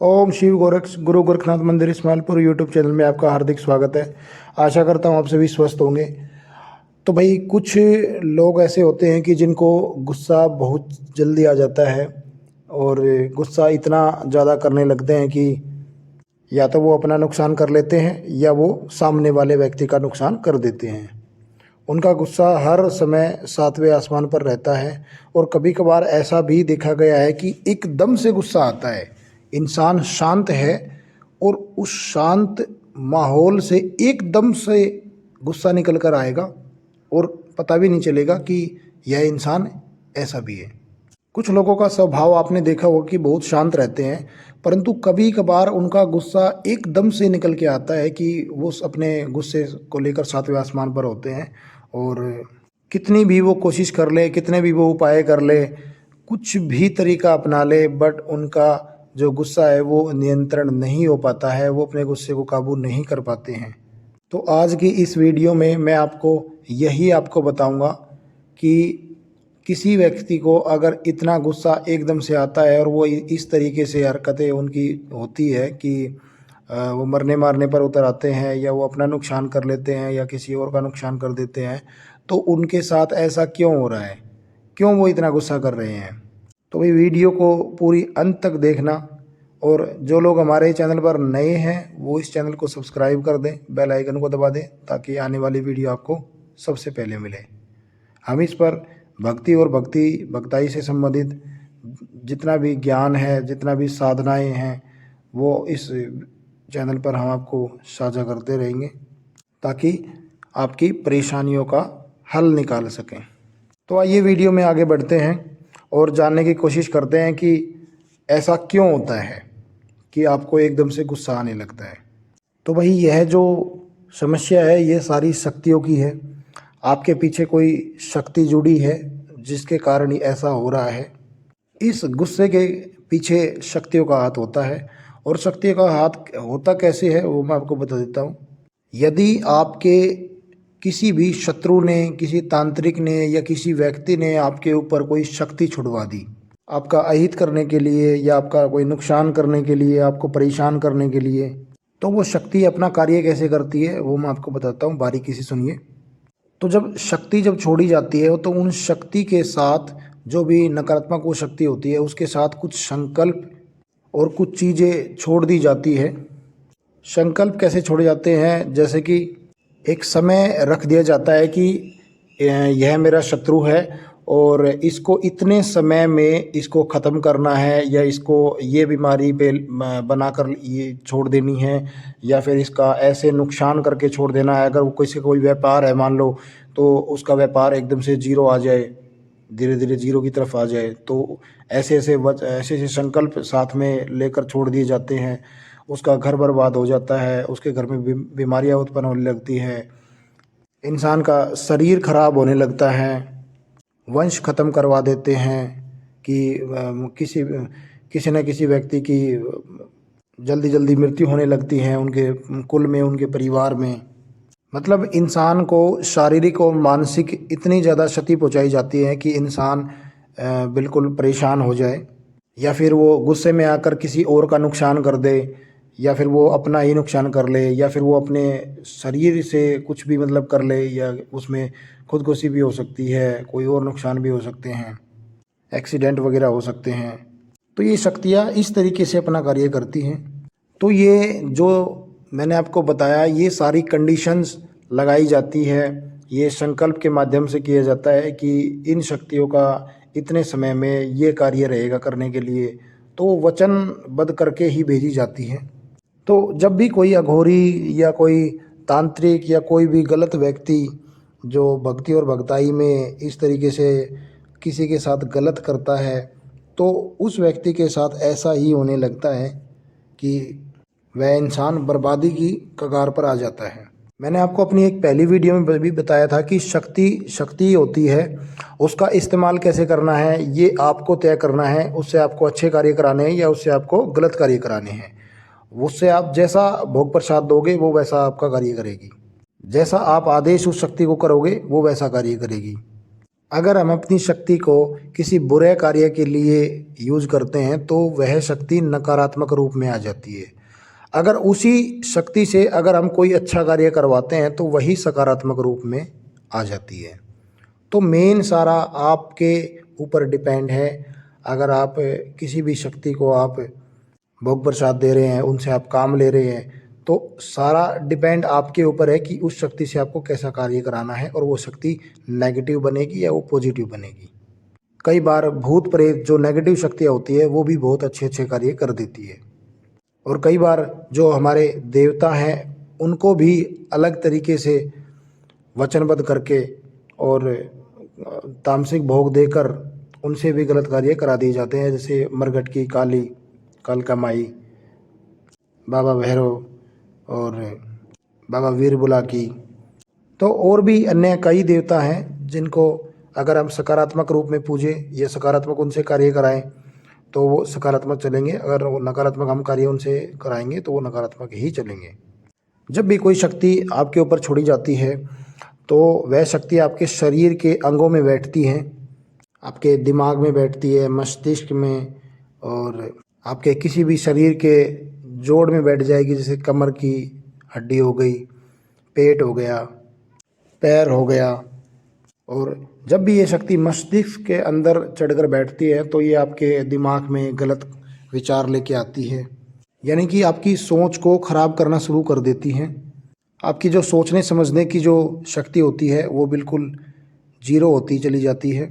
ओम शिव गोरक्ष गुरु गोरखनाथ मंदिर Ismailpur YouTube channel में आपका हार्दिक स्वागत है। आशा करता हूँ आप सभी स्वस्थ होंगे। तो भाई कुछ लोग ऐसे होते हैं कि जिनको गुस्सा बहुत जल्दी आ जाता है और गुस्सा इतना ज़्यादा करने लगते हैं कि या तो वो अपना नुकसान कर लेते हैं या वो सामने वाले व्यक्ति का नुकसान कर देते हैं। उनका गुस्सा हर समय सातवें आसमान पर रहता है और कभी कभार ऐसा भी देखा गया है कि एकदम से गुस्सा आता है, इंसान शांत है और उस शांत माहौल से एकदम से गुस्सा निकल कर आएगा और पता भी नहीं चलेगा कि यह इंसान ऐसा भी है। कुछ लोगों का स्वभाव आपने देखा होगा कि बहुत शांत रहते हैं, परंतु कभी कभार उनका गुस्सा एकदम से निकल के आता है कि वो अपने गुस्से को लेकर सातवें आसमान पर होते हैं और कितनी भी वो कोशिश कर ले, कितने भी वो उपाय कर ले, कुछ भी तरीका अपना ले, बट उनका जो गुस्सा है वो नियंत्रण नहीं हो पाता है, वो अपने गुस्से को काबू नहीं कर पाते हैं। तो आज की इस वीडियो में मैं आपको बताऊंगा कि किसी व्यक्ति को अगर इतना गुस्सा एकदम से आता है और वो इस तरीके से हरकतें उनकी होती है कि वो मरने मारने पर उतर आते हैं या वो अपना नुकसान कर लेते हैं या किसी और का नुकसान कर देते हैं, तो उनके साथ ऐसा क्यों हो रहा है, क्यों वो इतना गुस्सा कर रहे हैं। तो भाई वीडियो को पूरी अंत तक देखना और जो लोग हमारे चैनल पर नए हैं वो इस चैनल को सब्सक्राइब कर दें, बेल आइकन को दबा दें ताकि आने वाली वीडियो आपको सबसे पहले मिले। हम इस पर भक्ति और भक्ताई से संबंधित जितना भी ज्ञान है, जितना भी साधनाएं हैं, वो इस चैनल पर हम आपको साझा करते रहेंगे ताकि आपकी परेशानियों का हल निकाल सकें। तो आइए वीडियो में आगे बढ़ते हैं और जानने की कोशिश करते हैं कि ऐसा क्यों होता है कि आपको एकदम से गुस्सा आने लगता है। तो भाई यह जो समस्या है ये सारी शक्तियों की है। आपके पीछे कोई शक्ति जुड़ी है जिसके कारण ही ऐसा हो रहा है। इस गुस्से के पीछे शक्तियों का हाथ होता है और शक्तियों का हाथ होता कैसे है वो मैं आपको बता देता हूँ। यदि आपके किसी भी शत्रु ने, किसी तांत्रिक ने या किसी व्यक्ति ने आपके ऊपर कोई शक्ति छुड़वा दी आपका अहित करने के लिए या आपका कोई नुकसान करने के लिए, आपको परेशान करने के लिए, तो वो शक्ति अपना कार्य कैसे करती है वो मैं आपको बताता हूँ, बारीकी से सुनिए। तो जब शक्ति छोड़ी जाती है तो उन शक्ति के साथ जो भी नकारात्मक वो शक्ति होती है उसके साथ कुछ संकल्प और कुछ चीज़ें छोड़ दी जाती है। संकल्प कैसे छोड़े जाते हैं, जैसे कि एक समय रख दिया जाता है कि यह मेरा शत्रु है और इसको इतने समय में इसको ख़त्म करना है या इसको ये बीमारी पे बनाकर ये छोड़ देनी है या फिर इसका ऐसे नुकसान करके छोड़ देना है। अगर वो किसी कोई व्यापार है मान लो, तो उसका व्यापार एकदम से जीरो आ जाए, धीरे धीरे जीरो की तरफ आ जाए, तो ऐसे संकल्प साथ में लेकर छोड़ दिए जाते हैं। उसका घर बर्बाद हो जाता है, उसके घर में बीमारियां उत्पन्न होने लगती है, इंसान का शरीर खराब होने लगता है, वंश खत्म करवा देते हैं कि किसी न किसी व्यक्ति की जल्दी जल्दी मृत्यु होने लगती है उनके कुल में, उनके परिवार में। मतलब इंसान को शारीरिक और मानसिक इतनी ज़्यादा क्षति पहुंचाई जाती है कि इंसान बिल्कुल परेशान हो जाए या फिर वो गुस्से में आकर किसी और का नुकसान कर दे या फिर वो अपना ही नुकसान कर ले या फिर वो अपने शरीर से कुछ भी मतलब कर ले या उसमें खुदकुशी भी हो सकती है, कोई और नुकसान भी हो सकते हैं, एक्सीडेंट वगैरह हो सकते हैं। तो ये शक्तियाँ इस तरीके से अपना कार्य करती हैं। तो ये जो मैंने आपको बताया ये सारी कंडीशंस लगाई जाती है, ये संकल्प के माध्यम से किया जाता है कि इन शक्तियों का इतने समय में ये कार्य रहेगा करने के लिए, तो वचनबद्ध करके ही भेजी जाती है। तो जब भी कोई अघोरी या कोई तांत्रिक या कोई भी गलत व्यक्ति जो भक्ति और भक्ताई में इस तरीके से किसी के साथ गलत करता है, तो उस व्यक्ति के साथ ऐसा ही होने लगता है कि वह इंसान बर्बादी की कगार पर आ जाता है। मैंने आपको अपनी एक पहली वीडियो में भी बताया था कि शक्ति होती है, उसका इस्तेमाल कैसे करना है ये आपको तय करना है। उससे आपको अच्छे कार्य कराने हैं या उससे आपको गलत कार्य कराने हैं। उससे आप जैसा भोग प्रसाद दोगे वो वैसा आपका कार्य करेगी, जैसा आप आदेश उस शक्ति को करोगे वो वैसा कार्य करेगी। अगर हम अपनी शक्ति को किसी बुरे कार्य के लिए यूज करते हैं तो वह शक्ति नकारात्मक रूप में आ जाती है। अगर उसी शक्ति से अगर हम कोई अच्छा कार्य करवाते हैं तो वही सकारात्मक रूप में आ जाती है। तो मेन सारा आपके ऊपर डिपेंड है। अगर आप किसी भी शक्ति को आप भोग प्रसाद दे रहे हैं, उनसे आप काम ले रहे हैं, तो सारा डिपेंड आपके ऊपर है कि उस शक्ति से आपको कैसा कार्य कराना है और वो शक्ति नेगेटिव बनेगी या वो पॉजिटिव बनेगी। कई बार भूत प्रेत जो नेगेटिव शक्तियाँ होती है वो भी बहुत अच्छे अच्छे कार्य कर देती है, और कई बार जो हमारे देवता हैं उनको भी अलग तरीके से वचनबद्ध करके और तामसिक भोग देकर उनसे भी गलत कार्य करा दिए जाते हैं। जैसे मरघट की काली, कालका माई, बाबा भैरव और बाबा वीरबुला की, तो और भी अन्य कई देवता हैं जिनको अगर हम सकारात्मक रूप में पूजें या सकारात्मक उनसे कार्य कराएं तो वो सकारात्मक चलेंगे। अगर वो नकारात्मक हम कार्य उनसे कराएंगे तो वो नकारात्मक ही चलेंगे। जब भी कोई शक्ति आपके ऊपर छोड़ी जाती है तो वह शक्ति आपके शरीर के अंगों में बैठती है, आपके दिमाग में बैठती है, मस्तिष्क में, और आपके किसी भी शरीर के जोड़ में बैठ जाएगी। जैसे कमर की हड्डी हो गई, पेट हो गया, पैर हो गया। और जब भी ये शक्ति मस्तिष्क के अंदर चढ़कर बैठती है तो ये आपके दिमाग में गलत विचार लेके आती है, यानी कि आपकी सोच को ख़राब करना शुरू कर देती है। आपकी जो सोचने समझने की जो शक्ति होती है वो बिल्कुल जीरो होती चली जाती है।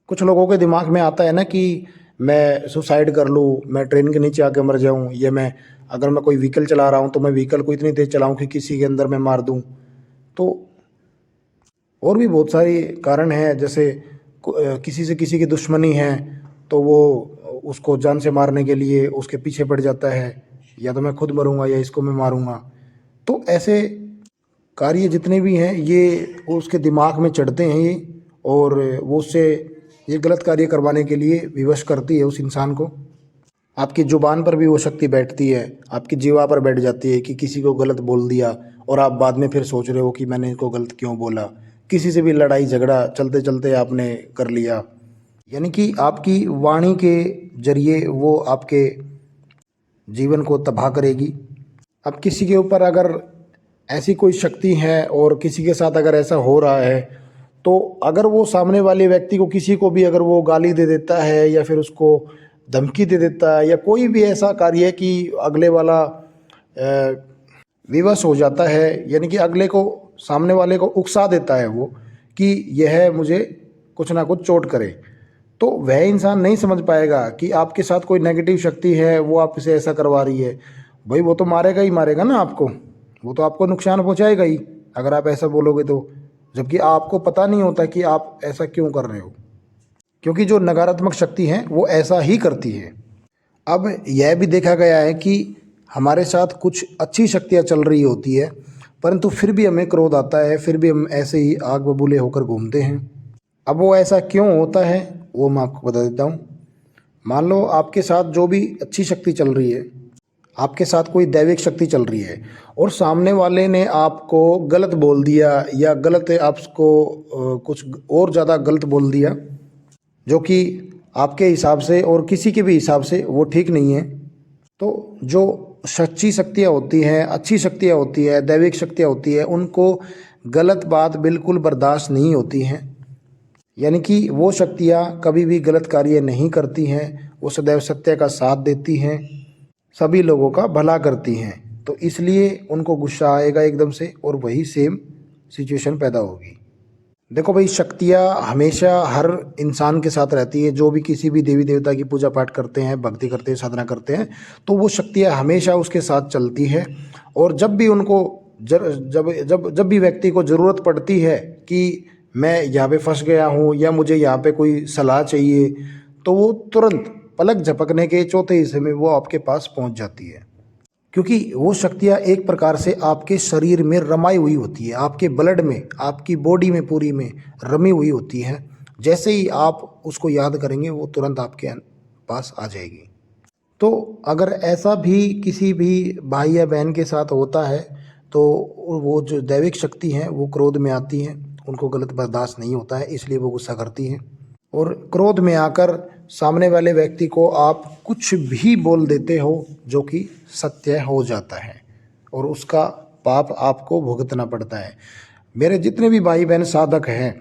कुछ लोगों के दिमाग में आता है ना कि मैं सुसाइड कर लूँ, मैं ट्रेन के नीचे आके मर जाऊँ, या मैं अगर मैं कोई व्हीकल चला रहा हूँ तो मैं व्हीकल को इतनी तेज़ चलाऊँ कि किसी के अंदर मैं मार दूँ। तो और भी बहुत सारे कारण हैं, जैसे किसी से किसी की दुश्मनी है तो वो उसको जान से मारने के लिए उसके पीछे पड़ जाता है, या तो मैं खुद मरूंगा या इसको मैं मारूंगा। तो ऐसे कार्य जितने भी हैं ये उसके दिमाग में चढ़ते हैं ये, और वो उससे ये गलत कार्य करवाने के लिए विवश करती है उस इंसान को। आपकी ज़ुबान पर भी वो शक्ति बैठती है, आपकी जीवा पर बैठ जाती है कि किसी को गलत बोल दिया और आप बाद में फिर सोच रहे हो कि मैंने इनको गलत क्यों बोला। किसी से भी लड़ाई झगड़ा चलते चलते आपने कर लिया, यानी कि आपकी वाणी के जरिए वो आपके जीवन को तबाह करेगी। अब किसी के ऊपर अगर ऐसी कोई शक्ति है और किसी के साथ अगर ऐसा हो रहा है तो अगर वो सामने वाले व्यक्ति को किसी को भी अगर वो गाली दे देता है या फिर उसको धमकी दे देता है या कोई भी ऐसा कार्य है कि अगले वाला विवश हो जाता है, यानी कि अगले को सामने वाले को उकसा देता है वो कि यह मुझे कुछ ना कुछ चोट करे, तो वह इंसान नहीं समझ पाएगा कि आपके साथ कोई नेगेटिव शक्ति है, वो आपसे ऐसा करवा रही है। भाई वो तो मारेगा ही मारेगा ना आपको, वो तो आपको नुकसान पहुंचाएगा ही अगर आप ऐसा बोलोगे तो, जबकि आपको पता नहीं होता कि आप ऐसा क्यों कर रहे हो, क्योंकि जो नकारात्मक शक्ति है वो ऐसा ही करती है। अब यह भी देखा गया है कि हमारे साथ कुछ अच्छी शक्तियाँ चल रही होती है परंतु फिर भी हमें क्रोध आता है, फिर भी हम ऐसे ही आग बबूले होकर घूमते हैं। अब वो ऐसा क्यों होता है वो मैं आपको बता देता हूँ। मान लो आपके साथ जो भी अच्छी शक्ति चल रही है, आपके साथ कोई दैविक शक्ति चल रही है और सामने वाले ने आपको गलत बोल दिया या गलत आपको कुछ और ज़्यादा गलत बोल दिया जो कि आपके हिसाब से और किसी के भी हिसाब से वो ठीक नहीं है, तो जो सच्ची शक्तियाँ होती हैं, अच्छी शक्तियाँ होती है, दैविक शक्तियाँ होती है, उनको गलत बात बिल्कुल बर्दाश्त नहीं होती हैं। यानी कि वो शक्तियाँ कभी भी गलत कार्य नहीं करती हैं, वो सदैव सत्य का साथ देती हैं, सभी लोगों का भला करती हैं। तो इसलिए उनको गुस्सा आएगा एकदम से और वही सेम सिचुएशन पैदा होगी। देखो भाई, शक्तियाँ हमेशा हर इंसान के साथ रहती है। जो भी किसी भी देवी देवता की पूजा पाठ करते हैं, भक्ति करते हैं, साधना करते हैं, तो वो शक्तियाँ हमेशा उसके साथ चलती है। और जब भी उनको जब भी व्यक्ति को ज़रूरत पड़ती है कि मैं यहाँ पे फंस गया हूँ या मुझे यहाँ पे कोई सलाह चाहिए, तो वो तुरंत पलक झपकने के चौथे हिस्से में वो आपके पास पहुँच जाती है, क्योंकि वो शक्तियाँ एक प्रकार से आपके शरीर में रमाई हुई होती है, आपके ब्लड में, आपकी बॉडी में पूरी में रमी हुई होती है। जैसे ही आप उसको याद करेंगे वो तुरंत आपके पास आ जाएगी। तो अगर ऐसा भी किसी भी भाई या बहन के साथ होता है तो वो जो दैविक शक्ति हैं वो क्रोध में आती हैं उनको गलत बर्दाश्त नहीं होता है, इसलिए वो गुस्सा करती हैं। और क्रोध में आकर सामने वाले व्यक्ति को आप कुछ भी बोल देते हो जो कि सत्य हो जाता है और उसका पाप आपको भुगतना पड़ता है। मेरे जितने भी भाई बहन साधक हैं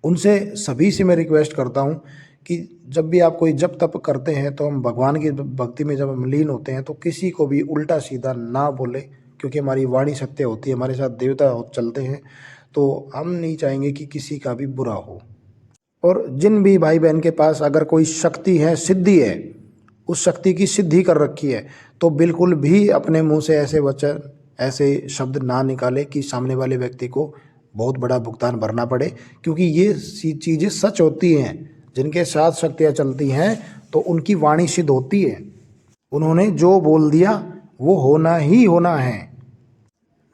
उनसे सभी से मैं रिक्वेस्ट करता हूँ कि जब भी आप कोई जप तप करते हैं तो हम भगवान की भक्ति में जब हम लीन होते हैं तो किसी को भी उल्टा सीधा ना बोले, क्योंकि हमारी वाणी सत्य होती है, हमारे साथ देवता चलते हैं, तो हम नहीं चाहेंगे कि किसी का भी बुरा हो। और जिन भी भाई बहन के पास अगर कोई शक्ति है, सिद्धि है, उस शक्ति की सिद्धि कर रखी है, तो बिल्कुल भी अपने मुंह से ऐसे वचन, ऐसे शब्द ना निकाले कि सामने वाले व्यक्ति को बहुत बड़ा भुगतान भरना पड़े, क्योंकि ये चीज़ें सच होती हैं। जिनके साथ शक्तियाँ चलती हैं तो उनकी वाणी सिद्ध होती है, उन्होंने जो बोल दिया वो होना ही होना है।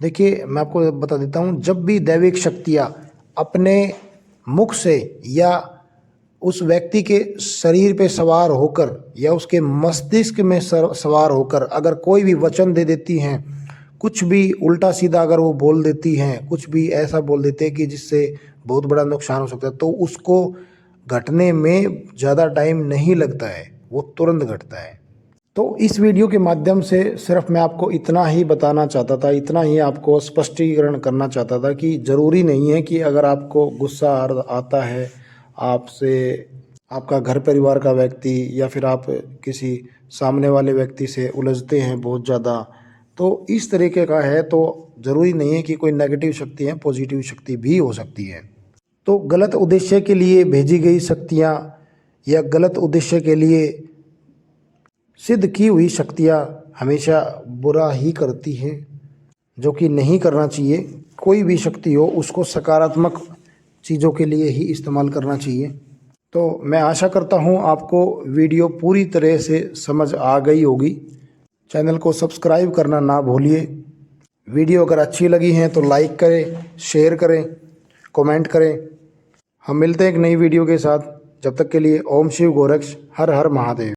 देखिए मैं आपको बता देता हूँ, जब भी दैविक शक्तियाँ अपने मुख से या उस व्यक्ति के शरीर पे सवार होकर या उसके मस्तिष्क में सवार होकर अगर कोई भी वचन दे देती हैं, कुछ भी उल्टा सीधा अगर वो बोल देती हैं, कुछ भी ऐसा बोल देते हैं कि जिससे बहुत बड़ा नुकसान हो सकता है, तो उसको घटने में ज़्यादा टाइम नहीं लगता है, वो तुरंत घटता है। तो इस वीडियो के माध्यम से सिर्फ मैं आपको इतना ही बताना चाहता था, इतना ही आपको स्पष्टीकरण करना चाहता था कि ज़रूरी नहीं है कि अगर आपको गुस्सा आता है आपसे, आपका घर परिवार का व्यक्ति या फिर आप किसी सामने वाले व्यक्ति से उलझते हैं बहुत ज़्यादा, तो इस तरीके का है, तो ज़रूरी नहीं है कि कोई नेगेटिव शक्ति है, पॉजिटिव शक्ति भी हो सकती है। तो गलत उद्देश्य के लिए भेजी गई शक्तियाँ या गलत उद्देश्य के लिए सिद्ध की हुई शक्तियाँ हमेशा बुरा ही करती हैं, जो कि नहीं करना चाहिए। कोई भी शक्ति हो उसको सकारात्मक चीज़ों के लिए ही इस्तेमाल करना चाहिए। तो मैं आशा करता हूँ आपको वीडियो पूरी तरह से समझ आ गई होगी। चैनल को सब्सक्राइब करना ना भूलिए। वीडियो अगर अच्छी लगी है तो लाइक करें, शेयर करें, कमेंट करें। हम मिलते हैं एक नई वीडियो के साथ। जब तक के लिए ओम शिव गोरक्ष, हर हर महादेव।